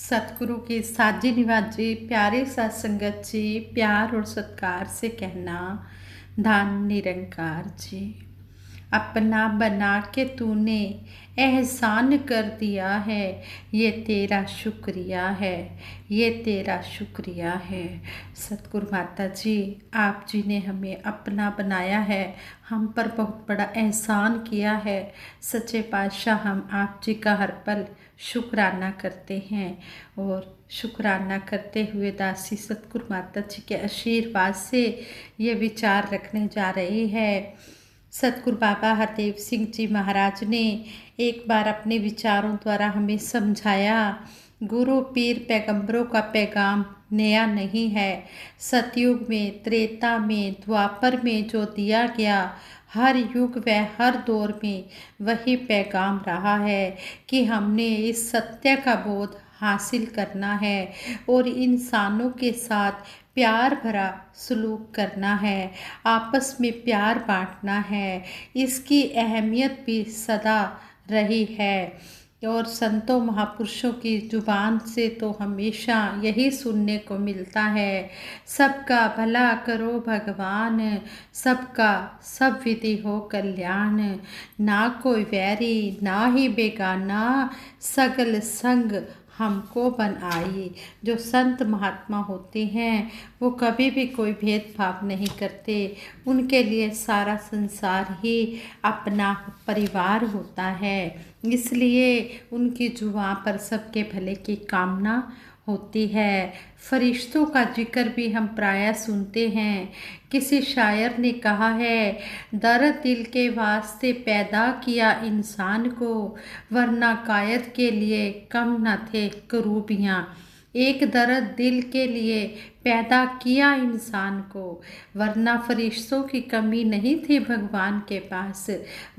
सतगुरु की साजी निवाज जी, प्यारे सत्संगत जी, प्यार और सत्कार से कहना, धन निरंकार जी। अपना बना के तूने एहसान कर दिया है, ये तेरा शुक्रिया है, ये तेरा शुक्रिया है। सतगुरु माता जी, आप जी ने हमें अपना बनाया है, हम पर बहुत बड़ा एहसान किया है। सच्चे पातशाह, हम आप जी का हर पल शुक्राना करते हैं और शुक्राना करते हुए दासी सतगुरु माता जी के आशीर्वाद से ये विचार रखने जा रही है। सतगुरु बाबा हरदेव सिंह जी महाराज ने एक बार अपने विचारों द्वारा हमें समझाया, गुरु पीर पैगंबरों का पैगाम नया नहीं है। सतयुग में, त्रेता में, द्वापर में जो दिया गया, हर युग व हर दौर में वही पैगाम रहा है कि हमने इस सत्य का बोध हासिल करना है और इंसानों के साथ प्यार भरा सलूक करना है, आपस में प्यार बांटना है। इसकी अहमियत भी सदा रही है और संतों महापुरुषों की जुबान से तो हमेशा यही सुनने को मिलता है, सबका भला करो भगवान, सबका सब विधि हो कल्याण, ना कोई वैरी ना ही बेगाना, सगल संग हमको बन आई। जो संत महात्मा होते हैं वो कभी भी कोई भेदभाव नहीं करते, उनके लिए सारा संसार ही अपना परिवार होता है, इसलिए उनकी जुबां पर सबके भले की कामना होती है। फरिश्तों का जिक्र भी हम प्रायः सुनते हैं। किसी शायर ने कहा है, दर्द दिल के वास्ते पैदा किया इंसान को, वरना कायद के लिए कम न थे करूबियाँ। एक दर्द दिल के लिए पैदा किया इंसान को, वरना फरिश्तों की कमी नहीं थी भगवान के पास।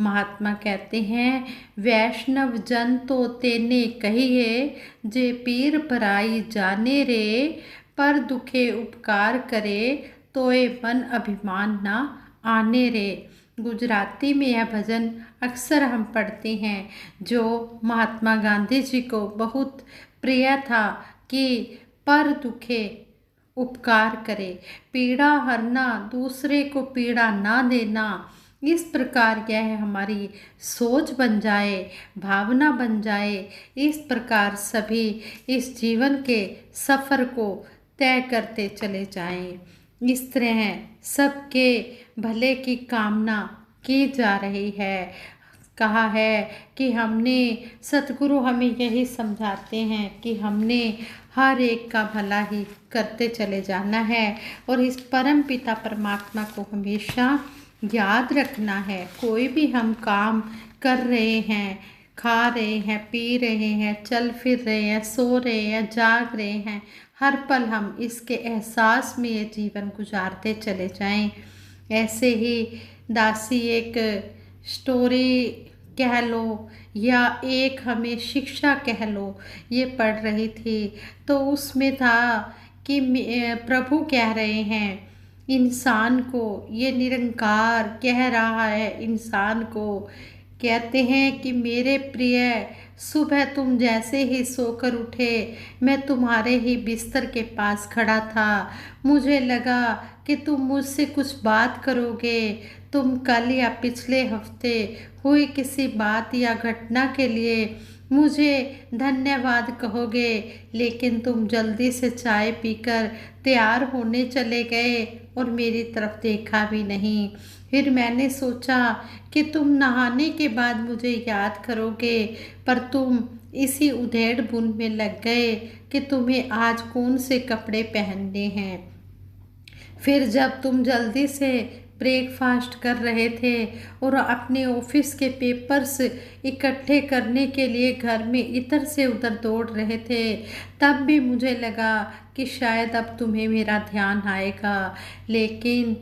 महात्मा कहते हैं, वैष्णव जन तो तेने कहिए, जे पीर पराई जाने रे, पर दुखे उपकार करे, तोए मन अभिमान ना आने रे। गुजराती में यह भजन अक्सर हम पढ़ते हैं, जो महात्मा गांधी जी को बहुत प्रिय था कि पर दुखे उपकार करे, पीड़ा हरना, दूसरे को पीड़ा ना देना। इस प्रकार यह हमारी सोच बन जाए, भावना बन जाए, इस प्रकार सभी इस जीवन के सफ़र को तय करते चले जाएं। इस तरह सबके भले की कामना की जा रही है। कहा है कि हमने, सतगुरु हमें यही समझाते हैं कि हमने हर एक का भला ही करते चले जाना है और इस परम पिता परमात्मा को हमेशा याद रखना है। कोई भी हम काम कर रहे हैं, खा रहे हैं, पी रहे हैं, चल फिर रहे हैं, सो रहे हैं, जाग रहे हैं, हर पल हम इसके एहसास में ये जीवन गुजारते चले जाएं। ऐसे ही दासी एक स्टोरी कह लो या एक हमें शिक्षा कह लो, ये पढ़ रही थी तो उसमें था कि प्रभु कह रहे हैं इंसान को, ये निरंकार कह रहा है इंसान को, कहते हैं कि मेरे प्रिय, सुबह तुम जैसे ही सोकर उठे, मैं तुम्हारे ही बिस्तर के पास खड़ा था। मुझे लगा कि तुम मुझसे कुछ बात करोगे, तुम कल या पिछले हफ्ते हुई किसी बात या घटना के लिए मुझे धन्यवाद कहोगे, लेकिन तुम जल्दी से चाय पीकर तैयार होने चले गए और मेरी तरफ देखा भी नहीं। फिर मैंने सोचा कि तुम नहाने के बाद मुझे याद करोगे, पर तुम इसी उधेड़ बुन में लग गए कि तुम्हें आज कौन से कपड़े पहनने हैं। फिर जब तुम जल्दी से ब्रेकफास्ट कर रहे थे और अपने ऑफिस के पेपर्स इकट्ठे करने के लिए घर में इधर से उधर दौड़ रहे थे, तब भी मुझे लगा कि शायद अब तुम्हें मेरा ध्यान आएगा, लेकिन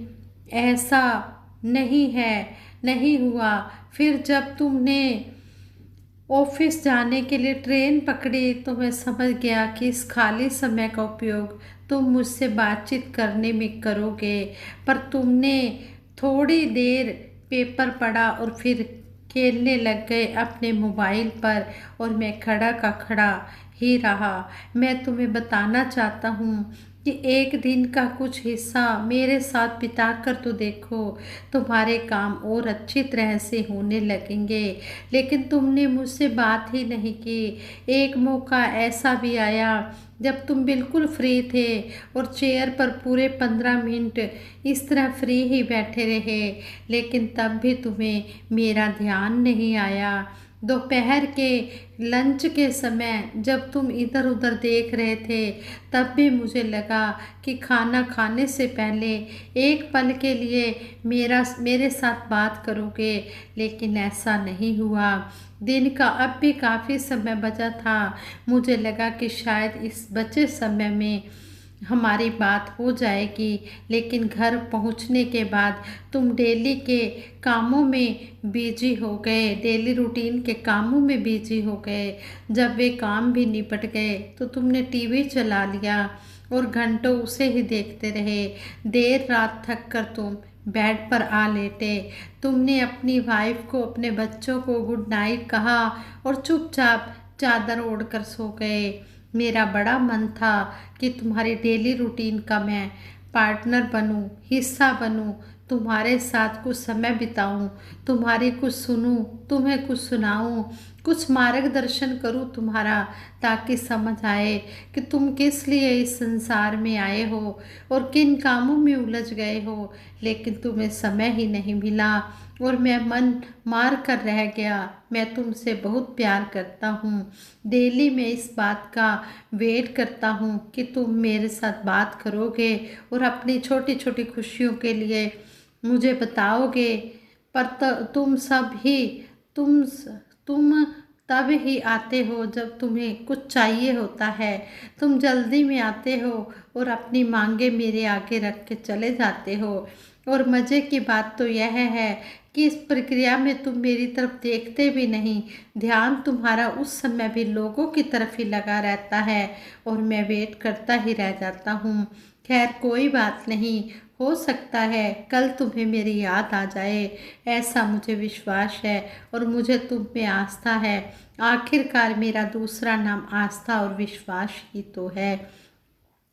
ऐसा नहीं है, नहीं हुआ। फिर जब तुमने ऑफिस जाने के लिए ट्रेन पकड़ी तो मैं समझ गया कि इस खाली समय का उपयोग तुम मुझसे बातचीत करने में करोगे, पर तुमने थोड़ी देर पेपर पढ़ा और फिर खेलने लग गए अपने मोबाइल पर और मैं खड़ा का खड़ा ही रहा। मैं तुम्हें बताना चाहता हूँ कि एक दिन का कुछ हिस्सा मेरे साथ बिता कर तो देखो, तुम्हारे काम और अच्छी तरह से होने लगेंगे। लेकिन तुमने मुझसे बात ही नहीं की। एक मौका ऐसा भी आया जब तुम बिल्कुल फ्री थे और चेयर पर पूरे 15 मिनट इस तरह फ्री ही बैठे रहे, लेकिन तब भी तुम्हें मेरा ध्यान नहीं आया। दोपहर के लंच के समय जब तुम इधर उधर देख रहे थे, तब भी मुझे लगा कि खाना खाने से पहले एक पल के लिए मेरे साथ बात करोगे, लेकिन ऐसा नहीं हुआ। दिन का अब भी काफ़ी समय बचा था। मुझे लगा कि शायद इस बचे समय में हमारी बात हो जाएगी, लेकिन घर पहुंचने के बाद तुम डेली के कामों में बिजी हो गए, डेली रूटीन के कामों में बिजी हो गए। जब वे काम भी निपट गए तो तुमने टीवी चला लिया और घंटों उसे ही देखते रहे। देर रात थक कर तुम बेड पर आ लेटे। तुमने अपनी वाइफ को, अपने बच्चों को गुड नाइट कहा और चुपचाप चादर ओढ़कर सो गए। मेरा बड़ा मन था कि तुम्हारी डेली रूटीन का मैं पार्टनर बनूं, हिस्सा बनूं, तुम्हारे साथ कुछ समय बिताऊं, तुम्हारी कुछ सुनूं, तुम्हें कुछ सुनाऊं, कुछ मार्गदर्शन करूं तुम्हारा, ताकि समझ आए कि तुम किस लिए इस संसार में आए हो और किन कामों में उलझ गए हो। लेकिन तुम्हें समय ही नहीं मिला और मैं मन मार कर रह गया। मैं तुमसे बहुत प्यार करता हूँ। डेली मैं इस बात का वेट करता हूँ कि तुम मेरे साथ बात करोगे और अपनी छोटी छोटी खुशियों के लिए मुझे बताओगे। पर तुम सब ही तुम तुम तब ही आते हो जब तुम्हें कुछ चाहिए होता है। तुम जल्दी में आते हो और अपनी मांगे मेरे आगे रख के चले जाते हो। और मज़े की बात तो यह है कि इस प्रक्रिया में तुम मेरी तरफ देखते भी नहीं। ध्यान तुम्हारा उस समय भी लोगों की तरफ ही लगा रहता है और मैं वेट करता ही रह जाता हूँ। खैर कोई बात नहीं, हो सकता है कल तुम्हें मेरी याद आ जाए, ऐसा मुझे विश्वास है और मुझे तुम पे आस्था है। आखिरकार मेरा दूसरा नाम आस्था और विश्वास ही तो है।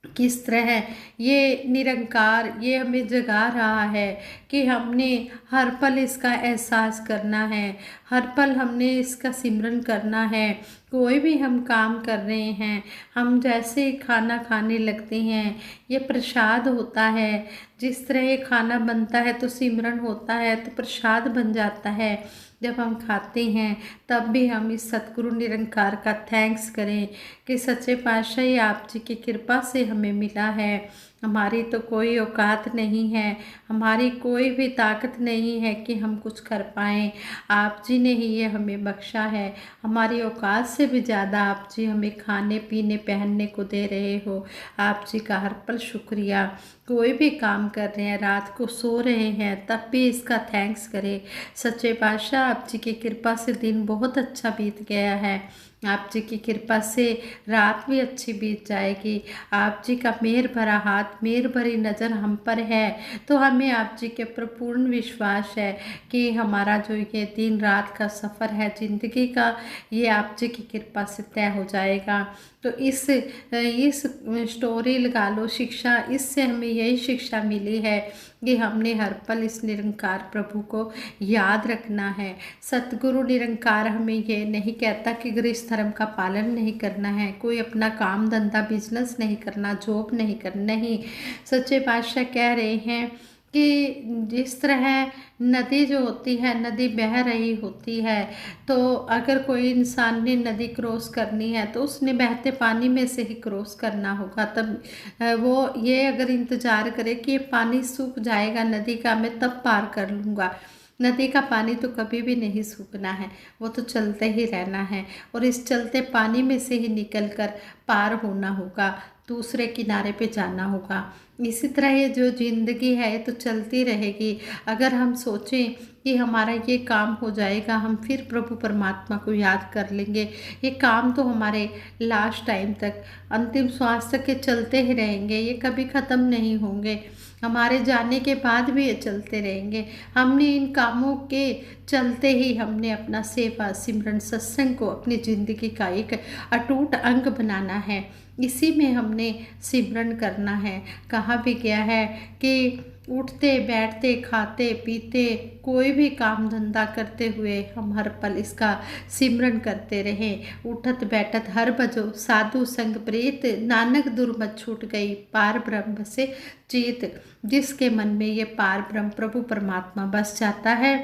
किस तरह ये निरंकार ये हमें जगा रहा है कि हमने हर पल इसका एहसास करना है, हर पल हमने इसका सिमरन करना है। कोई भी हम काम कर रहे हैं, हम जैसे खाना खाने लगते हैं, ये प्रसाद होता है। जिस तरह ये खाना बनता है तो सिमरन होता है, तो प्रसाद बन जाता है। जब हम खाते हैं तब भी हम इस सतगुरु निरंकार का थैंक्स करें कि सच्चे पातशाह ये आप जी की कृपा से हमें मिला है। हमारी तो कोई औकात नहीं है, हमारी कोई भी ताकत नहीं है कि हम कुछ कर पाएँ। आप जी ने ही ये हमें बख्शा है। हमारी औकात से भी ज़्यादा आप जी हमें खाने पीने पहनने को दे रहे हो। आप जी का हर पल शुक्रिया। कोई भी काम कर रहे हैं, रात को सो रहे हैं, तब भी इसका थैंक्स करें। सच्चे पातशाह आप जी की कृपा से दिन बहुत अच्छा बीत गया है। आप जी की कृपा से रात भी अच्छी बीत जाएगी। आप जी का मेहर भरा हाथ, मेहर भरी नज़र हम पर है, तो हमें आप जी के ऊपर पूर्ण विश्वास है कि हमारा जो ये दिन रात का सफ़र है ज़िंदगी का, ये आप जी की कृपा से तय हो जाएगा। तो इस स्टोरी लगा लो शिक्षा, इससे हमें यही शिक्षा मिली है कि हमने हर पल इस निरंकार प्रभु को याद रखना है। सतगुरु निरंकार हमें ये नहीं कहता कि गृहस्थ धर्म का पालन नहीं करना है, कोई अपना काम धंधा बिजनेस नहीं करना, जॉब नहीं करना, नहीं। सच्चे पातशाह कह रहे हैं कि जिस तरह नदी जो होती है, नदी बह रही होती है, तो अगर कोई इंसान ने नदी क्रॉस करनी है तो उसने बहते पानी में से ही क्रॉस करना होगा। तब वो ये अगर इंतज़ार करे कि ये पानी सूख जाएगा नदी का, मैं तब पार कर लूँगा। नदी का पानी तो कभी भी नहीं सूखना है, वो तो चलते ही रहना है और इस चलते पानी में से ही निकलकर पार होना होगा, दूसरे किनारे पे जाना होगा। इसी तरह ये जो ज़िंदगी है ये तो चलती रहेगी। अगर हम सोचें कि हमारा ये काम हो जाएगा, हम फिर प्रभु परमात्मा को याद कर लेंगे, ये काम तो हमारे लास्ट टाइम तक, अंतिम श्वास तक के चलते ही रहेंगे, ये कभी ख़त्म नहीं होंगे, हमारे जाने के बाद भी ये चलते रहेंगे। हमने इन कामों के चलते ही हमने अपना सेवा सिमरन सत्संग को अपनी ज़िंदगी का एक अटूट अंग बनाना है। इसी में हमने सिमरन करना है। कहा भी गया है कि उठते बैठते खाते पीते कोई भी काम धंधा करते हुए हम हर पल इसका सिमरन करते रहें। उठत बैठत हर बजो साधु संग प्रीत, नानक दुर्मत छूट गई पार ब्रह्म से जीत। जिसके मन में ये पार ब्रह्म प्रभु परमात्मा बस जाता है,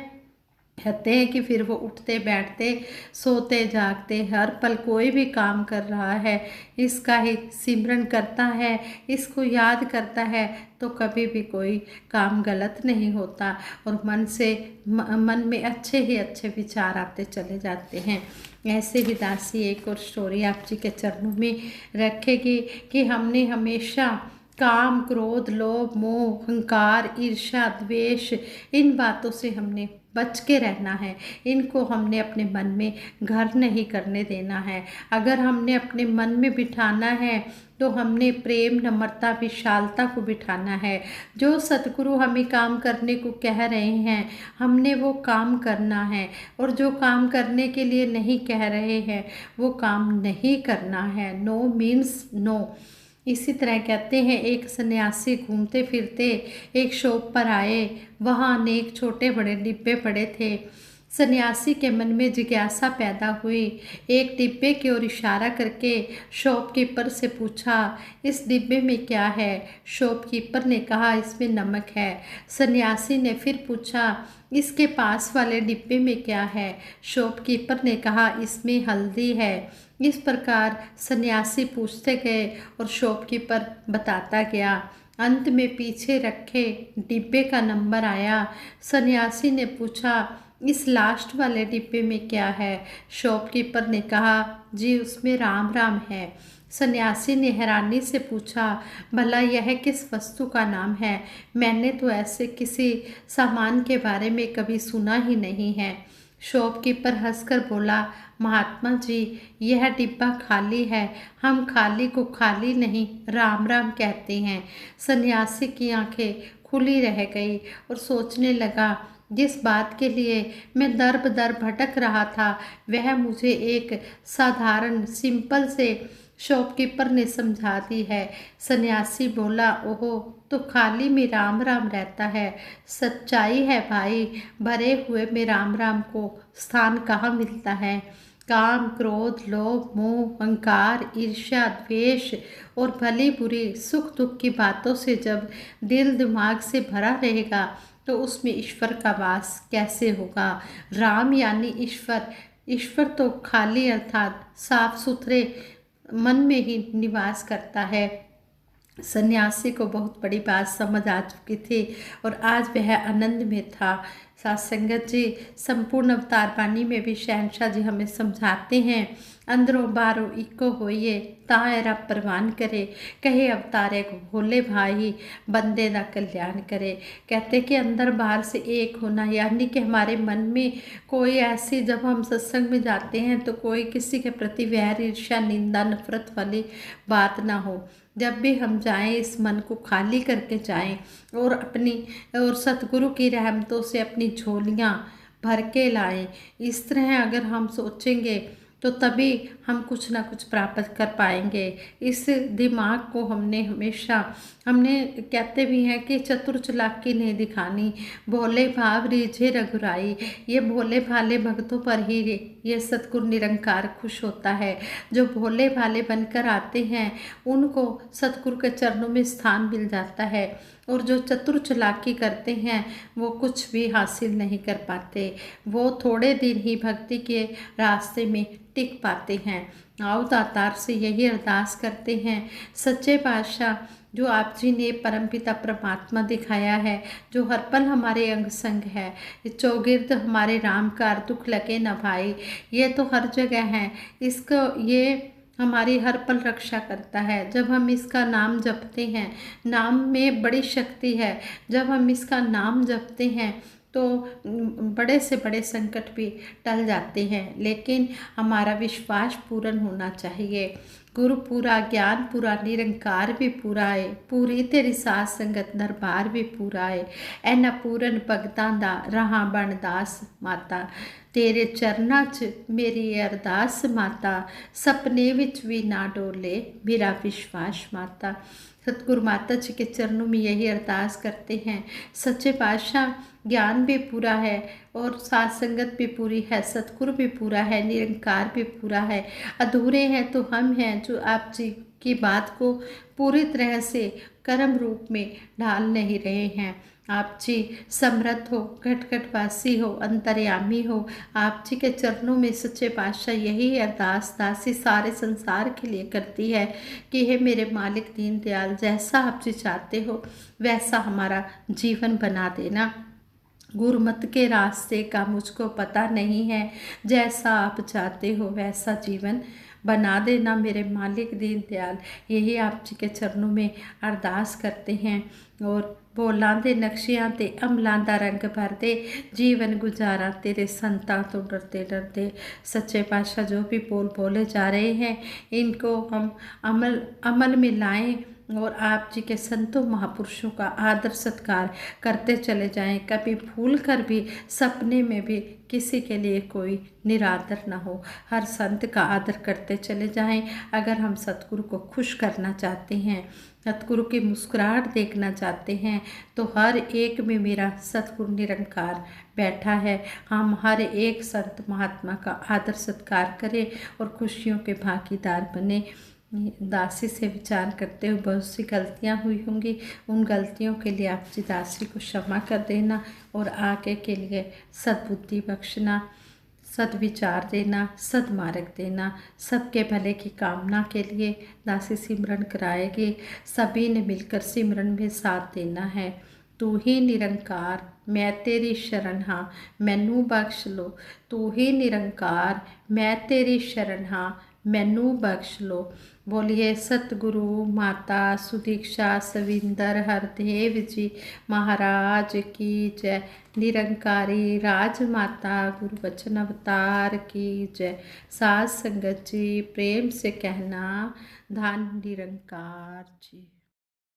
कहते हैं कि फिर वो उठते बैठते सोते जागते हर पल कोई भी काम कर रहा है, इसका ही सिमरन करता है, इसको याद करता है, तो कभी भी कोई काम गलत नहीं होता और मन में अच्छे ही अच्छे विचार आते चले जाते हैं। ऐसे ही दासी एक और स्टोरी आप जी के चरणों में रखेगी कि हमने हमेशा काम क्रोध लोभ मोह अहंकार ईर्ष्या द्वेष इन बातों से हमने बच के रहना है। इनको हमने अपने मन में घर नहीं करने देना है। अगर हमने अपने मन में बिठाना है तो हमने प्रेम नम्रता विशालता को बिठाना है। जो सतगुरु हमें काम करने को कह रहे हैं हमने वो काम करना है, और जो काम करने के लिए नहीं कह रहे हैं वो काम नहीं करना है। No means no. इसी तरह कहते हैं एक सन्यासी घूमते फिरते एक शॉप पर आए, वहाँ अनेक छोटे बड़े डिब्बे पड़े थे। सन्यासी के मन में जिज्ञासा पैदा हुई। एक डिब्बे की ओर इशारा करके शॉपकीपर से पूछा, इस डिब्बे में क्या है? शॉपकीपर ने कहा, इसमें नमक है। सन्यासी ने फिर पूछा, इसके पास वाले डिब्बे में क्या है? शॉपकीपर ने कहा, इसमें हल्दी है। इस प्रकार सन्यासी पूछते गए और शॉपकीपर बताता गया। अंत में पीछे रखे डिब्बे का नंबर आया। सन्यासी ने पूछा, इस लास्ट वाले डिब्बे में क्या है? शॉपकीपर ने कहा, जी उसमें राम राम है। सन्यासी ने हैरानी से पूछा, भला यह किस वस्तु का नाम है? मैंने तो ऐसे किसी सामान के बारे में कभी सुना ही नहीं है। शॉपकीपर हंसकर बोला, महात्मा जी यह डिब्बा खाली है, हम खाली को खाली नहीं राम राम कहते हैं। सन्यासी की आंखें खुली रह गई और सोचने लगा, जिस बात के लिए मैं दर बदर भटक रहा था वह मुझे एक साधारण सिंपल से शॉपकीपर ने समझा दी है। सन्यासी बोला, ओहो तो खाली में राम राम रहता है। सच्चाई है भाई, भरे हुए में राम राम को स्थान कहाँ मिलता है? काम क्रोध लोभ मोह अहंकार ईर्ष्या द्वेष और भली बुरी सुख दुख की बातों से जब दिल दिमाग से भरा रहेगा तो उसमें ईश्वर का वास कैसे होगा? राम यानी ईश्वर। ईश्वर तो खाली अर्थात साफ सुथरे मन में ही निवास करता है। सन्यासी को बहुत बड़ी बात समझ आ चुकी थी और आज वह आनंद में था। साथ संगत जी, संपूर्ण अवतार बानी में भी शहनशाह जी हमें समझाते हैं, अंदरों बाहरों इको होइए तायरा परवान करे, कहे अवतारे को भोले भाई बंदे दा कल्याण करे। कहते कि अंदर बाहर से एक होना, यानी कि हमारे मन में कोई ऐसी, जब हम सत्संग में जाते हैं तो कोई किसी के प्रति वैर ईर्ष्या निंदा नफरत वाली बात ना हो। जब भी हम जाएं इस मन को खाली करके जाएं और सतगुरु की रहमतों से अपनी झोलियां भर के लाएं। इस तरह अगर हम सोचेंगे तो तभी हम कुछ ना कुछ प्राप्त कर पाएंगे। इस दिमाग को हमने कहते भी हैं कि चतुर चालाकी नहीं दिखानी, भोले भाव रीझे रघुराई। ये भोले भाले भक्तों पर ही ये सतगुरु निरंकार खुश होता है। जो भोले भाले बनकर आते हैं उनको सतगुरु के चरणों में स्थान मिल जाता है, और जो चतुर चालाकी करते हैं वो कुछ भी हासिल नहीं कर पाते। वो थोड़े दिन ही भक्ति के रास्ते में टिक पाते हैं। आओ दातार से यही अरदास करते हैं, सच्चे बादशाह जो आप जी ने परमपिता परमात्मा दिखाया है, जो हर पल हमारे अंग संग है, चौगिर्द हमारे राम का दुख लगे न भाई, ये तो हर जगह है। इसको ये हमारी हर पल रक्षा करता है। जब हम इसका नाम जपते हैं, नाम में बड़ी शक्ति है। जब हम इसका नाम जपते हैं तो बड़े से बड़े संकट भी टल जाते हैं, लेकिन हमारा विश्वास पूर्ण होना चाहिए। गुरु पूरा, ज्ञान पूरा, निरंकार भी पूरा है, पूरी तेरी साध संगत दरबार भी पूरा है। एना पूਰਨ भगतां दा रहा बनदास माता, तेरे चरनां च मेरी अरदास माता, सपने विच भी ना डोले मेरा विश्वास माता। सतगुरु माता जी के चरणों में यही अरदास करते हैं। सच्चे पातशाह, ज्ञान भी पूरा है और साध संगत भी पूरी है, सतगुरु भी पूरा है, निरंकार भी पूरा है। अधूरे हैं तो हम हैं जो आप जी की बात को पूरी तरह से कर्म रूप में ढाल नहीं रहे हैं। आप जी समर्थ हो, घट घट वासी हो, अंतर्यामी हो। आप जी के चरणों में सच्चे पातशाह यही अरदास दासी सारे संसार के लिए करती है कि हे मेरे मालिक दीन दयाल, जैसा आप जी चाहते हो वैसा हमारा जीवन बना देना। गुरुमत के रास्ते का मुझको पता नहीं है, जैसा आप चाहते हो वैसा जीवन बना देना मेरे मालिक दीन दयाल। यही आप जी के चरणों में अरदास करते हैं। और बोलां दे नक्शियां ते अमलां दा रंग भर दे, जीवन गुजारा तेरे संतां तो डरते डरते। सच्चे पातशाह जो भी बोल बोले जा रहे हैं इनको हम अमल में लाएं और आप जी के संतों महापुरुषों का आदर सत्कार करते चले जाएं। कभी भूल कर भी सपने में भी किसी के लिए कोई निरादर ना हो। हर संत का आदर करते चले जाएं। अगर हम सतगुरु को खुश करना चाहते हैं, सतगुरु की मुस्कुराहट देखना चाहते हैं, तो हर एक में मेरा सतगुरु निरंकार बैठा है। हम हर एक संत महात्मा का आदर सत्कार करें और खुशियों के भागीदार बने। दासी से विचार करते हुए बहुत सी गलतियां हुई होंगी, उन गलतियों के लिए आप जी दासी को क्षमा कर देना और आगे के लिए सद्बुद्धि बख्शना, सद्विचार देना, सद्मार्ग देना। सबके भले की कामना के लिए दासी सिमरन कराएगी। सभी ने मिलकर सिमरन में साथ देना है। तू ही निरंकार मैं तेरी शरण हाँ, मैनू बख्श लो। तू ही निरंकार मैं तेरी शरण हाँ, मैनू बख्श लो। बोलिए सतगुरु माता सुदीक्षा सविंदर हरदेव जी महाराज की जय। निरंकारी राजमाता गुरु वचन अवतार की जय। साध संगत जी प्रेम से कहना धन निरंकार जी।